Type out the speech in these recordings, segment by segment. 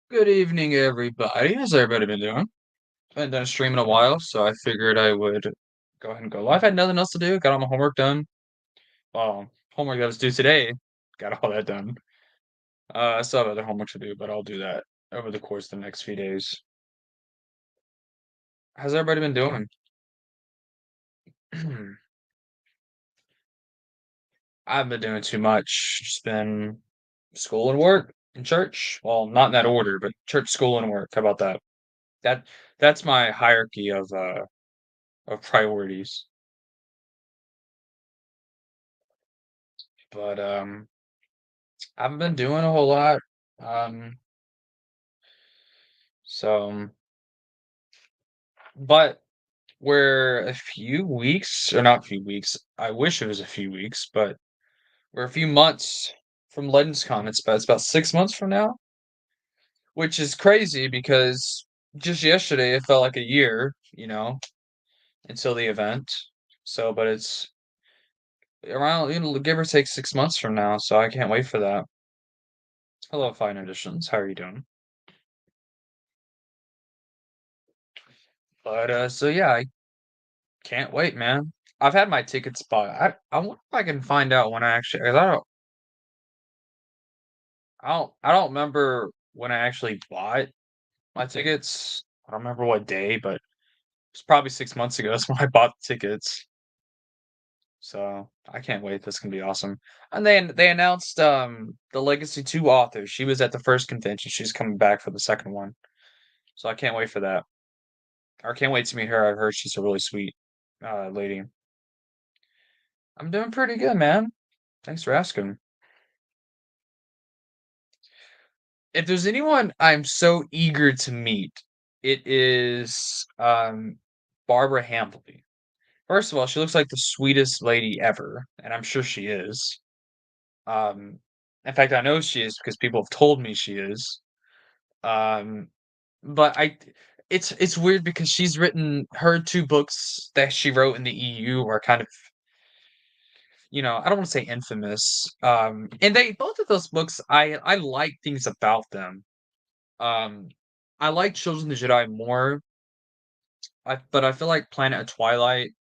Good evening, everybody. How's everybody been doing? Haven't done a stream in a while, so I figured I would go ahead and go live. I had nothing else to do. Got all my homework done. Well, homework that was due today. Got all that done. I still have other homework to do, but I'll do that over the course of the next few days. How's everybody been doing? I've been doing too much. Just been school and work and church. Well, not in that order, but church, school, and work. How about that? That that's my hierarchy of priorities. But I haven't been doing a whole lot. Um, so, but we're a few weeks, or not a few weeks. I wish it was a few weeks, but we're a few months from Legends Con. It's about 6 months from now, which is crazy because just yesterday it felt like a year, until the event. So, but it's around, give or take 6 months from now. So I can't wait for that. Hello, Fine Editions. How are you doing? But so yeah, I can't wait, man. I've had my tickets bought. I wonder if I can find out when I actually, 'cause I don't remember when I actually bought my tickets. I don't remember what day, but it's probably 6 months ago. That's when I bought the tickets. So I can't wait. This can be awesome. And then they announced the Legacy 2 author. She was at the first convention. She's coming back for the second one. So I can't wait for that. I can't wait to meet her. I've heard she's a really sweet lady. I'm doing pretty good, man. Thanks for asking. If there's anyone I'm so eager to meet, it is Barbara Hambley. First of all, she looks like the sweetest lady ever, and I'm sure she is. Um, in fact, I know she is because people have told me she is. Um, but it's weird because she's written her two books that she wrote in the EU are kind of, I don't want to say infamous. And they both of those books, I like things about them. Um, I like Children of the Jedi more, but I feel like Planet of Twilight,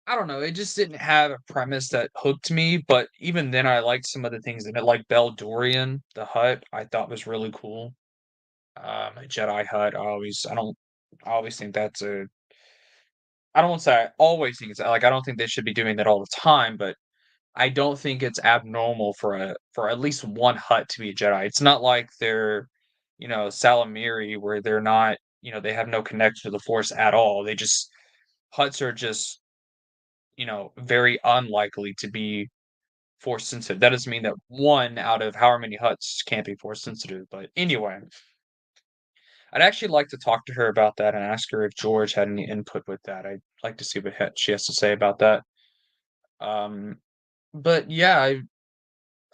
I don't know, it just didn't have a premise that hooked me, but even then I liked some of the things in it, like Beldorian, the hut, I thought was really cool. A Jedi hut, I always think that's a I don't wanna say I always think it's like, I don't think they should be doing that all the time, but I don't think it's abnormal for at least one hut to be a Jedi. It's not like they're, Salamiri where they're not, they have no connection to the Force at all. They just huts are just, very unlikely to be Force sensitive. That doesn't mean that one out of however many huts can't be Force sensitive. But anyway, I'd actually like to talk to her about that and ask her if George had any input with that. I'd like to see what she has to say about that. Um, but yeah,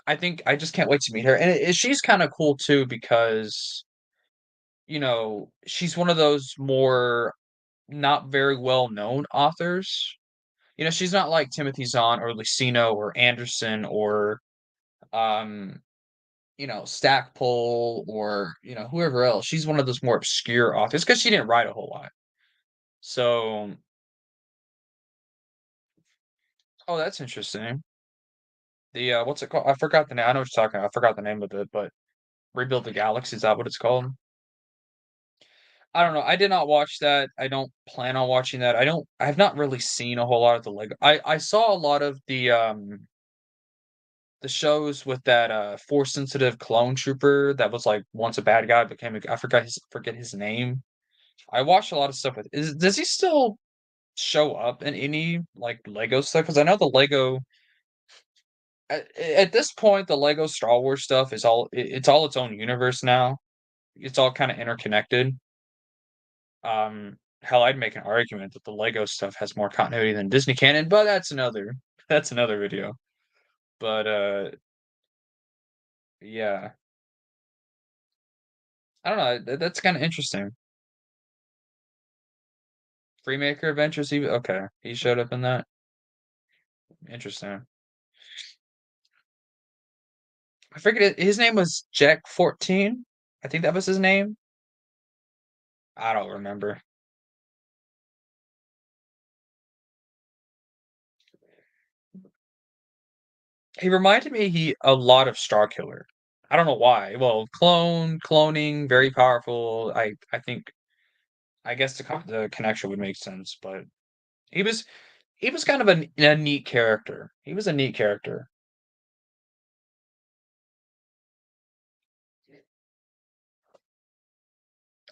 I think I just can't wait to meet her, and she's kinda cool too because, she's one of those more not very well-known authors. She's not like Timothy Zahn or Lucino or Anderson or, um, Stackpole or, whoever else. She's one of those more obscure authors because she didn't write a whole lot. So oh, that's interesting. What's it called? I forgot the name. I know what you're talking about. I forgot the name of it, but Rebuild the Galaxy, is that what it's called? I don't know. I did not watch that. I don't plan on watching that. I have not really seen a whole lot of the Lego. I saw a lot of the shows with that force sensitive clone trooper that was like once a bad guy became I forget his name. I watched a lot of stuff with does he still show up in any like Lego stuff? Because I know the Lego at this point the Lego Star Wars stuff is it's all its own universe now. It's all kind of interconnected. Hell, I'd make an argument that the Lego stuff has more continuity than Disney canon, but that's another video. But yeah, I don't know. That's kind of interesting. Freemaker Adventures, even okay, he showed up in that. Interesting. I forget his name was Jack 14. I think that was his name. I don't remember. He reminded me a lot of Starkiller. I don't know why. Well, cloning, very powerful. I think I guess the connection would make sense, but he was he was kind of a neat character. He was a neat character.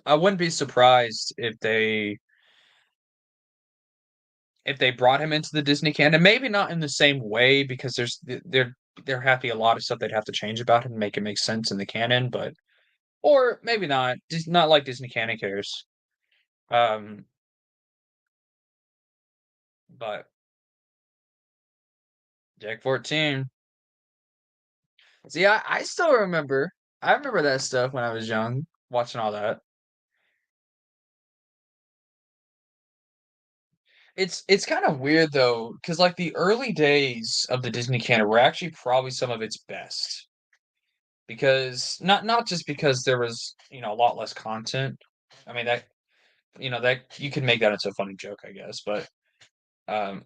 I wouldn't be surprised if they brought him into the Disney canon. Maybe not in the same way because there have to be a lot of stuff they'd have to change about him to make it make sense in the canon, but or maybe not. Just not like Disney canon cares. Um, but Jack 14. See, I still remember. I remember that stuff when I was young, watching all that. It's kind of weird though, because like the early days of the Disney canon were actually probably some of its best. Because not just because there was, a lot less content. I mean that you can make that into a funny joke, I guess, but um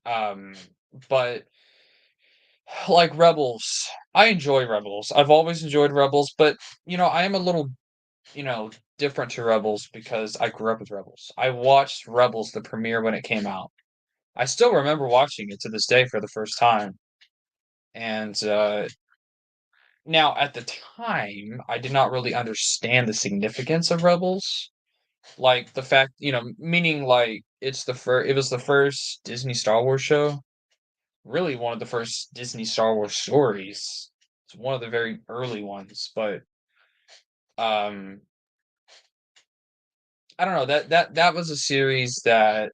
um but like Rebels, I enjoy Rebels. I've always enjoyed Rebels, but I am a little, you know, different to Rebels because I grew up with Rebels. I watched Rebels the premiere when it came out. I still remember watching it to this day for the first time. And now at the time, I did not really understand the significance of Rebels. Like the fact, meaning like it was the first Disney Star Wars show. Really one of the first Disney Star Wars stories. It's one of the very early ones, but um I don't know, that was a series that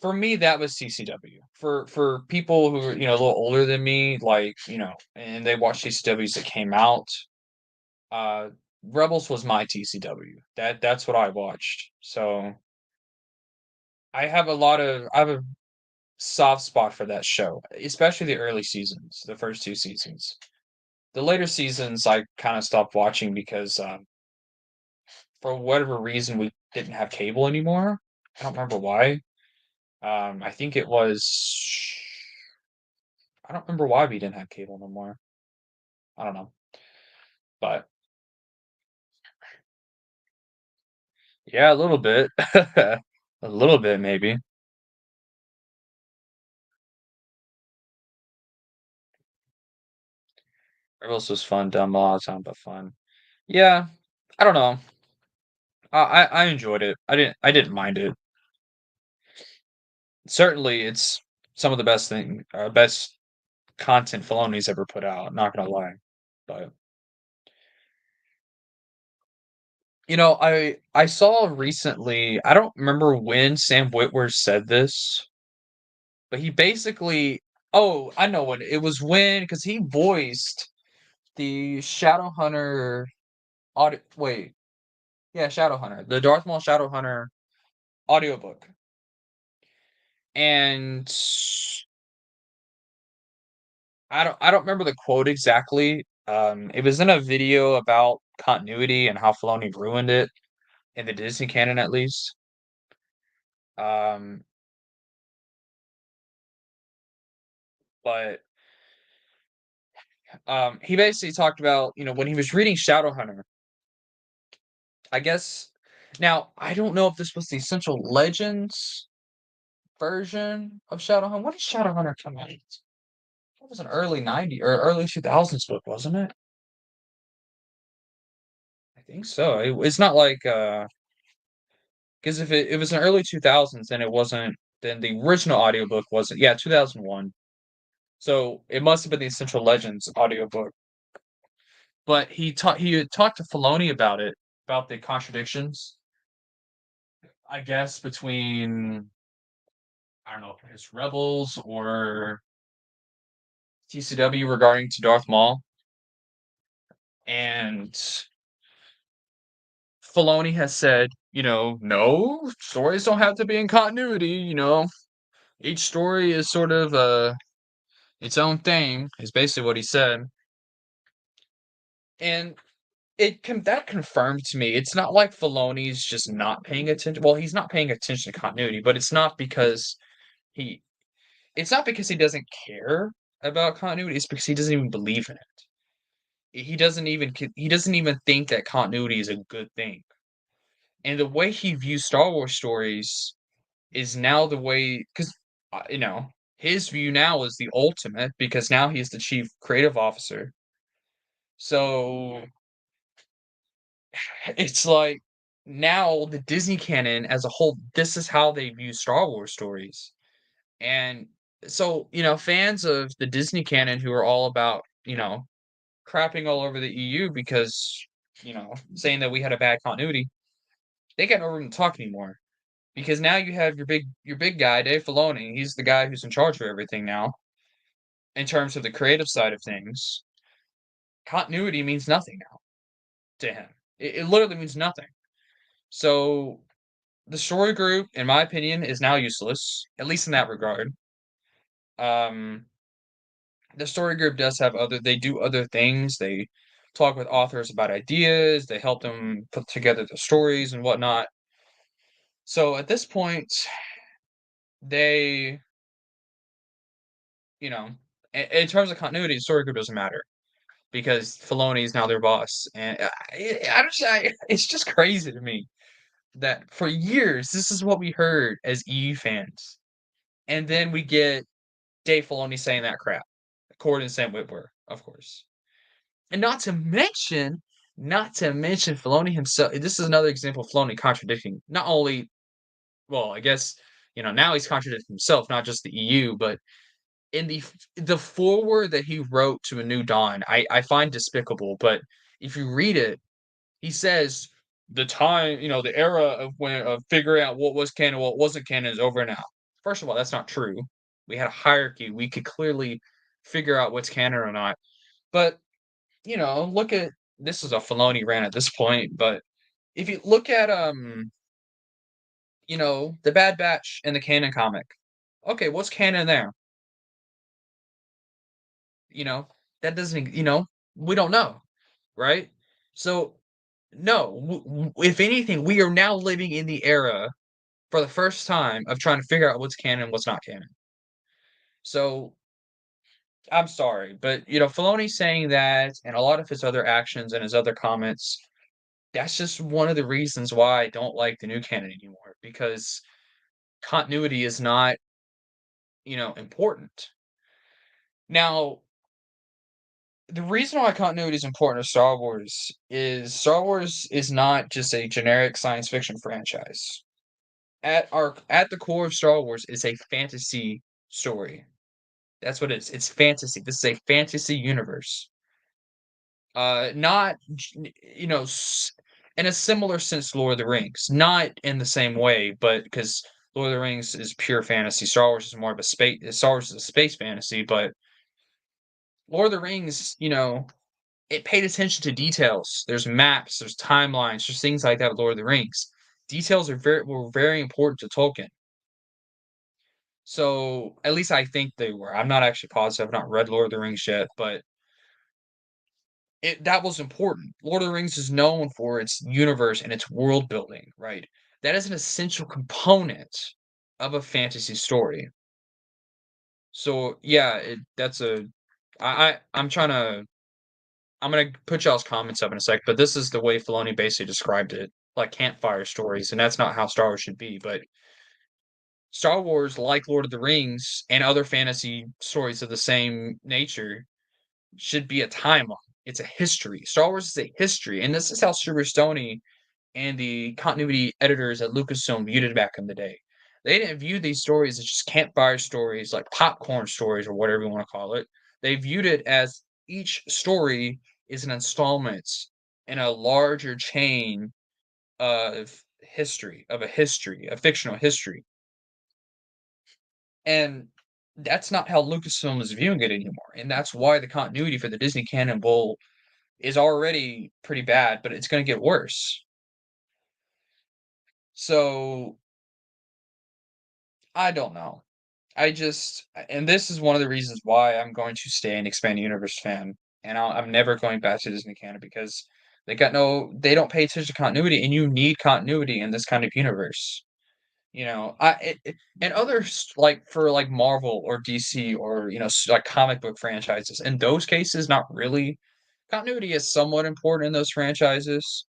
for me that was CCW. For people who are, a little older than me, like, and they watched CCWs that came out, uh Rebels was my TCW. That's what I watched. So I have a soft spot for that show, especially the early seasons, the first 2 seasons. The later seasons, I kinda stopped watching because, for whatever reason, we didn't have cable anymore. I don't remember why. I think it was I don't remember why we didn't have cable no more. I don't know, but yeah, a little bit. A little bit, maybe. Rebels was fun, dumb a lot of time, but fun. Yeah, I don't know. I enjoyed it. I didn't mind it. Certainly, it's some of the best content Filoni's ever put out, not gonna lie. But, I saw recently, I don't remember when Sam Witwer said this, but he basically oh, I know when, it was when because he voiced the Shadowhunter audio wait, yeah, Shadowhunter, the Darth Maul Shadowhunter audiobook, and I don't remember the quote exactly. It was in a video about continuity and how Filoni ruined it in the Disney canon, at least. Um, but he basically talked about when he was reading Shadowhunter. I guess now I don't know if this was the Essential Legends version of Shadowhunter. When did Shadowhunter come out? It was an early 90s or early 2000s book, wasn't it? I think so. It's not like because if it was in early 2000s, then it wasn't. Then the original audiobook wasn't. Yeah, 2001. So it must have been the Essential Legends audiobook. But he had talked to Filoni about it, about the contradictions, I guess, between I don't know if it's Rebels or TCW regarding to Darth Maul. And Filoni has said, no, stories don't have to be in continuity, Each story is sort of its own thing, is basically what he said. And that confirmed to me, it's not like Filoni's just not paying attention. Well, he's not paying attention to continuity, but he it's not because he doesn't care about continuity, it's because he doesn't even believe in it. He doesn't even think that continuity is a good thing. And the way he views Star Wars stories is now the way, because his view now is the ultimate because now he's the chief creative officer. So it's like now the Disney canon as a whole, this is how they view Star Wars stories. And so, fans of the Disney canon who are all about, crapping all over the EU because, saying that we had a bad continuity, they got no room to talk anymore. Because now you have your big guy, Dave Filoni. He's the guy who's in charge of everything now, in terms of the creative side of things. Continuity means nothing now to him. It literally means nothing. So the story group, in my opinion, is now useless, at least in that regard. Um, the story group does have they do other things. They talk with authors about ideas. They help them put together the stories and whatnot. So at this point, they, you know, in terms of continuity, the story group doesn't matter because Filoni is now their boss, and it's just crazy to me that for years this is what we heard as EU fans, and then we get Dave Filoni saying that crap, according to Sam Witwer, of course. And not to mention Filoni himself. This is another example of Filoni contradicting not only, well, I guess, now he's contradicting himself, not just the EU, but in the foreword that he wrote to A New Dawn, I find despicable. But if you read it, he says the time, the era of figuring out what was canon, what wasn't canon is over now. First of all, that's not true. We had a hierarchy. We could clearly figure out what's canon or not. But look at, this is a Filoni rant at this point, but if you look at the Bad Batch and the canon comic, okay, what's canon there? You know, that doesn't, we don't know, right? So no, if anything, we are now living in the era for the first time of trying to figure out what's canon, what's not canon. So I'm sorry, but Filoni saying that, and a lot of his other actions and his other comments, that's just one of the reasons why I don't like the new canon anymore, because continuity is not, important. Now, the reason why continuity is important to Star Wars is not just a generic science fiction franchise. At the core of Star Wars is a fantasy story. That's what it is. It's fantasy. This is a fantasy universe. Not in a similar sense, Lord of the Rings. Not in the same way, but because Lord of the Rings is pure fantasy. Star Wars is more of a space. Star Wars is a space fantasy, but Lord of the Rings, it paid attention to details. There's maps, there's timelines, there's things like that with Lord of the Rings. Details were very important to Tolkien. So at least I think they were. I'm not actually positive. I've not read Lord of the Rings yet, but that was important. Lord of the Rings is known for its universe and its world building, right? That is an essential component of a fantasy story. So yeah, that's a I'm trying to I'm gonna put y'all's comments up in a sec, but this is the way Filoni basically described it, like campfire stories, and that's not how Star Wars should be. But Star Wars, like Lord of the Rings and other fantasy stories of the same nature, should be a timeline. It's a history. Star Wars is a history, and this is how Stuart Stoney and the continuity editors at Lucasfilm viewed it back in the day. They didn't view these stories as just campfire stories, like popcorn stories or whatever you want to call it. They viewed it as each story is an installment in a larger chain of history, a fictional history. And that's not how Lucasfilm is viewing it anymore. And that's why the continuity for the Disney canon will is already pretty bad, but it's going to get worse. So I don't know. and this is one of the reasons why I'm going to stay an expanded universe fan, and I'm never going back to Disney canon because they don't pay attention to continuity, and you need continuity in this kind of universe. And others like for like Marvel or DC or like comic book franchises. In those cases, not really. Continuity is somewhat important in those franchises,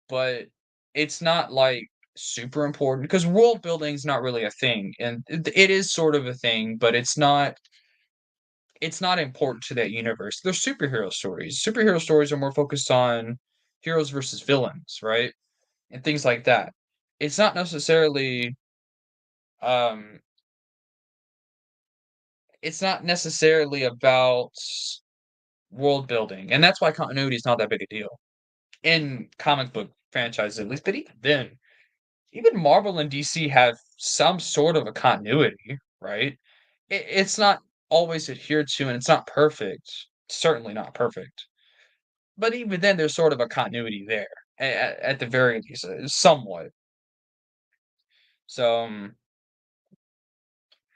but it's not like super important because world building is not really a thing, and it is sort of a thing, but it's not important to that universe. They're superhero stories. Superhero stories are more focused on heroes versus villains, right? And things like that. It's not necessarily um it's not necessarily about world building, and that's why continuity is not that big a deal in comic book franchises at least. But even then, even Marvel and DC have some sort of a continuity, right? It's not always adhered to, and it's not perfect. Certainly not perfect. But even then, there's sort of a continuity there at the very least, somewhat. So,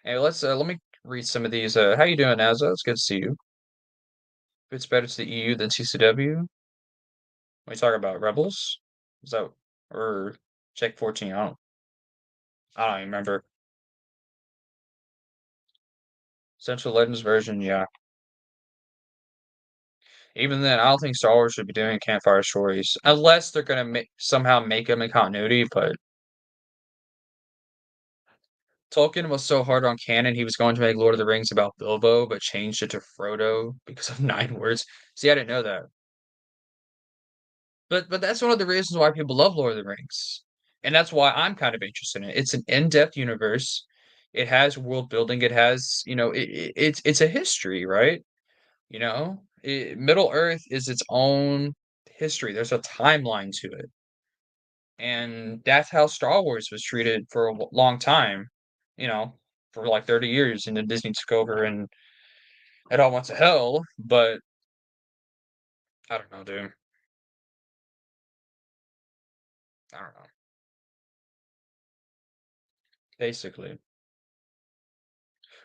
hey, let me read some of these. How you doing, Azza? It's good to see you. It's better to the EU than CCW. What are you talking about? Rebels? Is that or Check 14? I don't even remember. Central Legends version, yeah. Even then, I don't think Star Wars should be doing campfire stories unless they're gonna somehow make them in continuity. But Tolkien was so hard on canon, he was going to make Lord of the Rings about Bilbo, but changed it to Frodo because of 9 words. See, I didn't know that. But that's one of the reasons why people love Lord of the Rings, and that's why I'm kind of interested in it. It's an in-depth universe. It has world building. It has, it's a history, right? Middle Earth is its own history. There's a timeline to it, and that's how Star Wars was treated for a long time. You know, for like 30 years, and then Disney took over, and it all went to hell. But I don't know, dude. I don't know. Basically.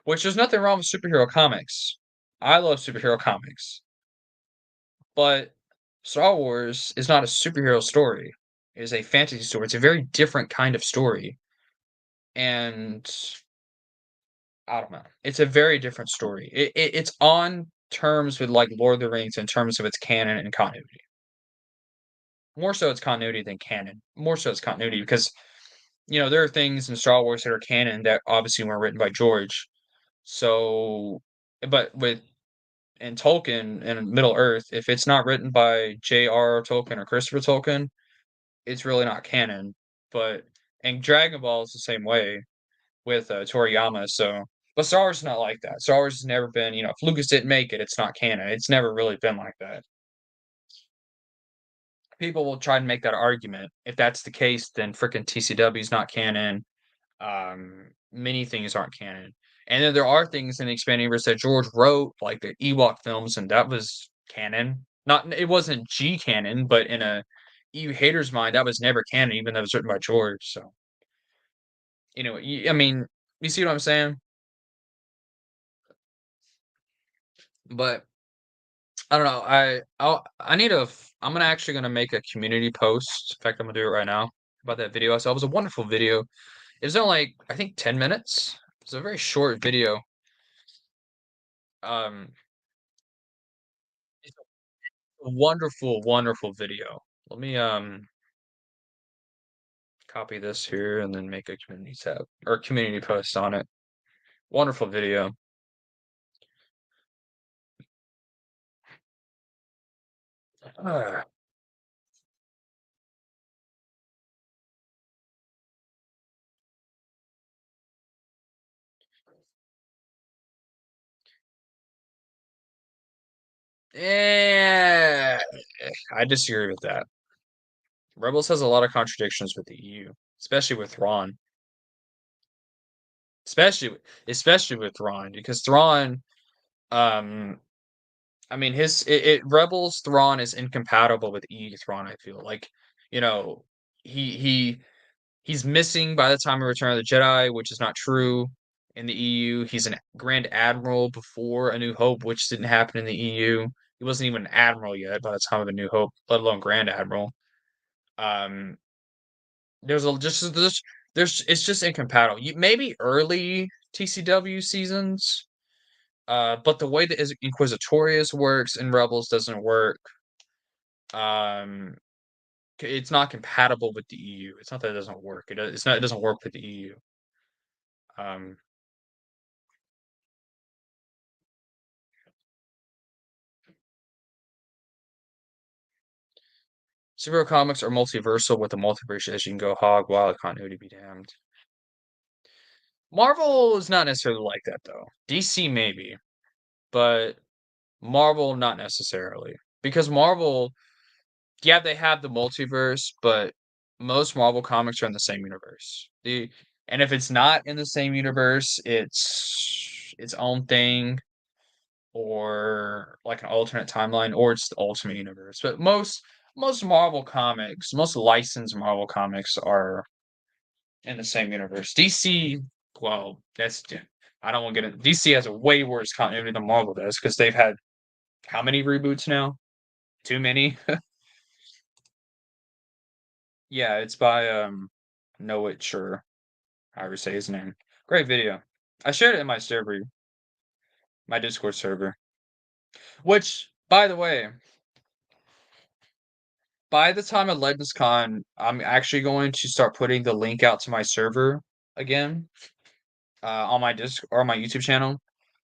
Which there's nothing wrong with superhero comics. I love superhero comics, but Star Wars is not a superhero story. It is a fantasy story. It's a very different kind of story, and I don't know. It's a very different story. It's on terms with like Lord of the Rings in terms of its canon and continuity. More so, it's continuity than canon. More so, it's continuity because there are things in Star Wars that are canon that obviously weren't written by George. So, but with and Tolkien and Middle Earth, if it's not written by J.R.R. Tolkien or Christopher Tolkien, it's really not canon. But and Dragon Ball is the same way with Toriyama. So, but Star Wars is not like that. Star Wars has never been, if Lucas didn't make it, it's not canon. It's never really been like that. People will try and make that argument. If that's the case, then freaking TCW is not canon. Many things aren't canon. And then there are things in the expanded universe that George wrote, like the Ewok films, and that was canon. Not it wasn't G canon, but in a EU hater's mind, that was never canon, even though it was written by George. So I mean, you see what I'm saying? But I don't know. I need a. I'm gonna actually gonna make a community post. In fact, I'm gonna do it right now about that video. I saw it was a wonderful video. It was only like I think 10 minutes. It's a very short video. Um, it's a wonderful, wonderful video. Let me copy this here and then make a community tab or community post on it. Wonderful video. Ah, yeah, I disagree with that. Rebels has a lot of contradictions with the EU, especially with Thrawn. Especially especially with Thrawn, because Thrawn, um, I mean, Rebels Thrawn is incompatible with E Thrawn. I feel like, you know, he he's missing by the time of Return of the Jedi, which is not true. in the EU. He's a Grand Admiral before A New Hope, which didn't happen in the EU. He wasn't even an admiral yet by the time of A New Hope, let alone Grand Admiral. Um, there's a just there's it's just incompatible. Maybe early TCW seasons, but the way that Inquisitorius works in Rebels doesn't work. Um, it's not compatible with the EU. It's not that it doesn't work. It's not. It doesn't work with the EU. Um, Superhero comics are multiversal with the multiverse as you can go hog wild, continuity be damned. Marvel is not necessarily like that though. DC maybe, but Marvel not necessarily. Because Marvel, yeah, they have the multiverse, but most Marvel comics are in the same universe. And if it's not in the same universe, it's its own thing or like an alternate timeline or it's the ultimate universe. But most Marvel comics, most licensed Marvel comics are in the same universe. DC, well, I don't want to get it. DC has a way worse continuity than Marvel does because they've had how many reboots now? Too many. Yeah, it's by Know It Sure, however you say his name. Great video. I shared it in my server, my Discord server. Which, by the way, by the time of Legends Con, I'm actually going to start putting the link out to my server again, on my Disc or my YouTube channel.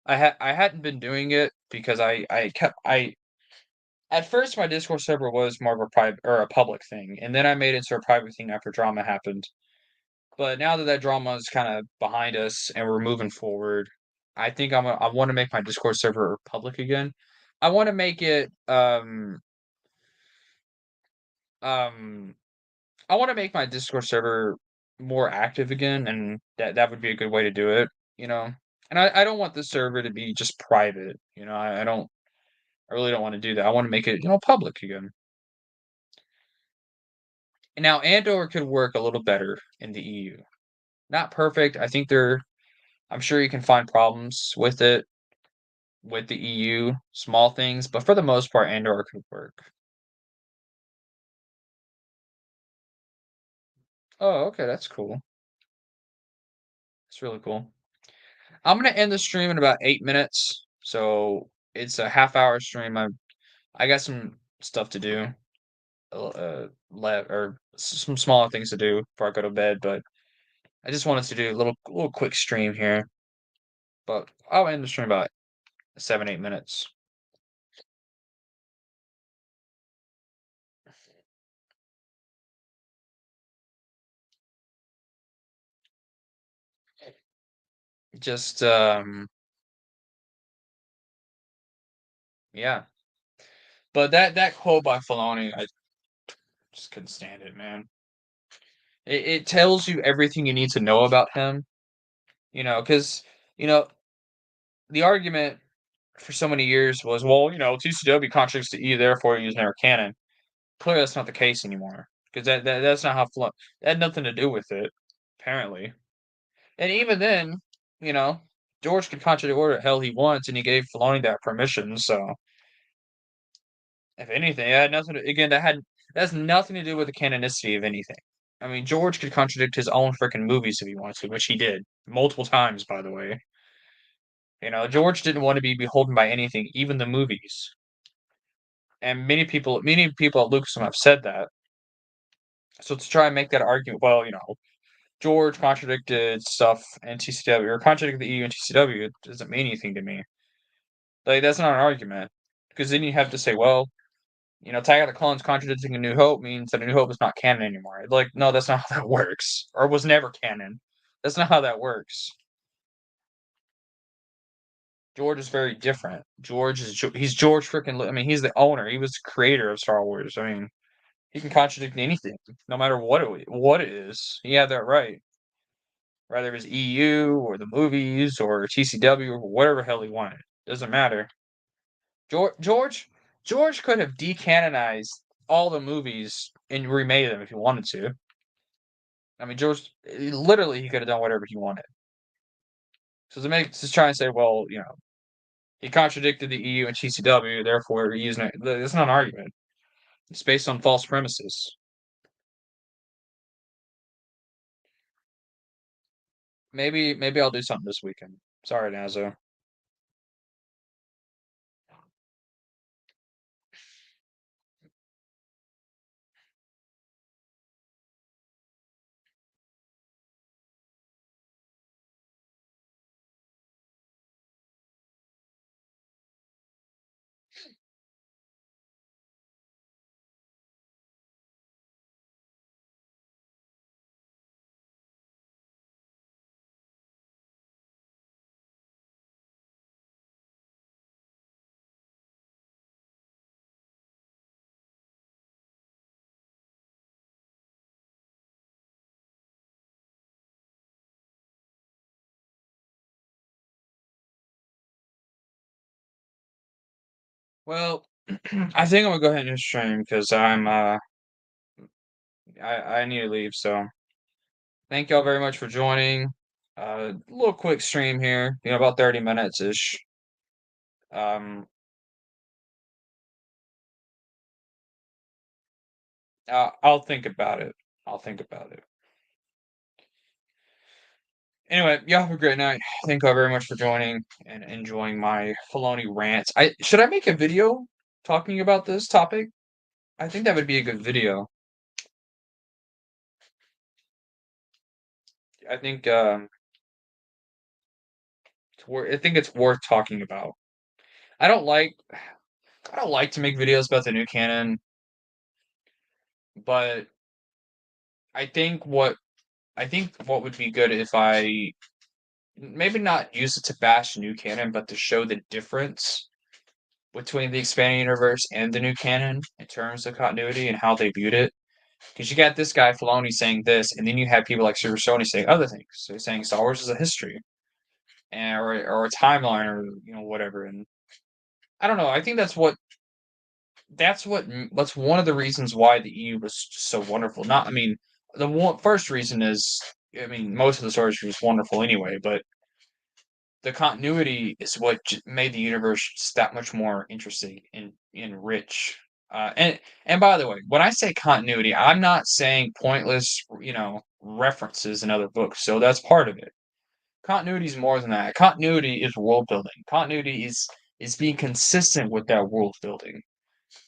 I hadn't been doing it because I at first my Discord server was more of a private or a public thing, and then I made it into a private thing after drama happened. But now that that drama is kind of behind us and we're moving forward, I think I want to make my Discord server public again. I want to make it um I want to make my Discord server more active again, and that would be a good way to do it, you know. And I don't want the server to be just private, you know. I really don't want to do that. I want to make it, public again. And now Andor could work a little better in the EU. Not perfect. I'm sure you can find problems with it with the EU, small things, but for the most part, Andor could work. Oh, okay, that's cool. That's really cool. I'm gonna end the stream in about 8 minutes, so it's a half-hour stream. I got some stuff to do, some smaller things to do before I go to bed, but I just wanted to do a little quick stream here. But I'll end the stream about 7, 8 minutes. Just yeah. But that quote by Filoni, I just couldn't stand it, man. It tells you everything you need to know about him, because you know the argument for so many years was, well, TCW contradicts the E, therefore he was never canon. Clearly, that's not the case anymore because that's not how that had nothing to do with it, apparently. And even then, you know, George could contradict whatever the hell he wants, and he gave Filoni that permission. So, if anything, it had nothing. Again, that has nothing to do with the canonicity of anything. I mean, George could contradict his own freaking movies if he wanted to, which he did multiple times, by the way. George didn't want to be beholden by anything, even the movies. And many people at Lucasfilm have said that. So to try and make that argument, well, George contradicted stuff in TCW or contradicted the EU and TCW, it doesn't mean anything to me. Like that's not an argument. Because then you have to say, well, Attack of the Clones contradicting A New Hope means that A New Hope is not canon anymore. Like, no, that's not how that works. Or was never canon. That's not how that works. George is very different. He's George freaking. I mean, he's the owner. He was the creator of Star Wars. I mean, he can contradict anything, no matter what it is. He had that right. Whether it was EU or the movies or TCW or whatever the hell he wanted, doesn't matter. George George George could have decanonized all the movies and remade them if he wanted to. I mean, George literally he could have done whatever he wanted. So to make just try and say, well, he contradicted the EU and TCW, therefore he's not. It's not an argument. It's based on false premises. Maybe I'll do something this weekend. Sorry, Nazo. Well, I think I'm gonna go ahead and stream because I need to leave. So thank y'all very much for joining. A little quick stream here, about 30 minutes ish. Um, I'll think about it. I'll think about it. Anyway, y'all have a great night. Thank y'all very much for joining and enjoying my Filoni rants. Should I make a video talking about this topic? I think that would be a good video. I think I think it's worth talking about. I don't like I don't like to make videos about the new canon, but I think what what would be good if I maybe not use it to bash new canon, but to show the difference between the expanding universe and the new canon in terms of continuity and how they viewed it. Because you got this guy Filoni saying this, and then you have people like Super Sony saying other things. So he's saying Star Wars is a history, and or a timeline, or whatever. And I don't know. I think that's one of the reasons why the EU was so wonderful. Not, I mean, first reason is, I mean, most of the stories were just wonderful anyway, but the continuity is what made the universe just that much more interesting and rich. And by the way, when I say continuity, I'm not saying pointless, references in other books. So that's part of it. Continuity is more than that. Continuity is world building. Continuity is being consistent with that world building,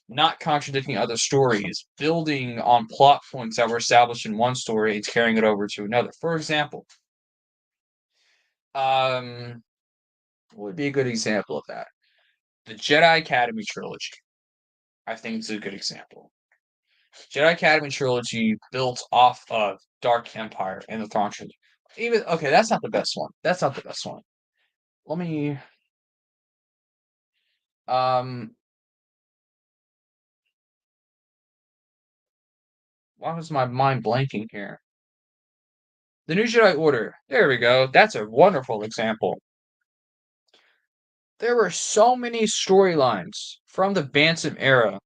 not contradicting other stories, building on plot points that were established in one story and carrying it over to another. For example, what would be a good example of that? The Jedi Academy trilogy, I think, is a good example. Jedi Academy trilogy built off of Dark Empire and the Thrawn trilogy. Even okay, that's not the best one. That's not the best one. Let me um why was my mind blanking here? The New Jedi Order. There we go. That's a wonderful example. There were so many storylines from the Bantam era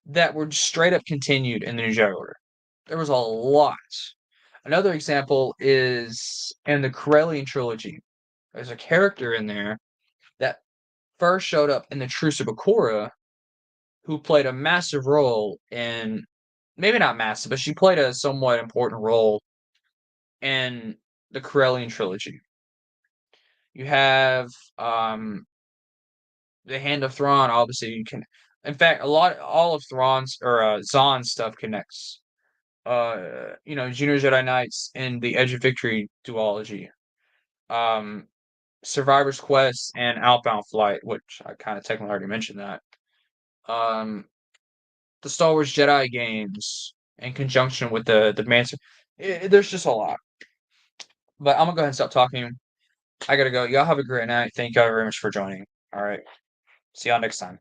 that were straight up continued in the New Jedi Order. There was a lot. Another example is in the Corellian trilogy. There's a character in there that first showed up in the Truce of Bakura, who played a massive role in, maybe not massive, but she played a somewhat important role in the Corellian trilogy. You have the Hand of Thrawn. Obviously, you can. In fact, all of Thrawn's or Zahn's stuff connects. Junior Jedi Knights and the Edge of Victory duology. Um, Survivor's Quest and Outbound Flight, which I kind of technically already mentioned that. Um, the Star Wars Jedi games in conjunction with the Mancer. There's just a lot. But I'm gonna go ahead and stop talking. I gotta go. Y'all have a great night. Thank y'all very much for joining. All right. See y'all next time.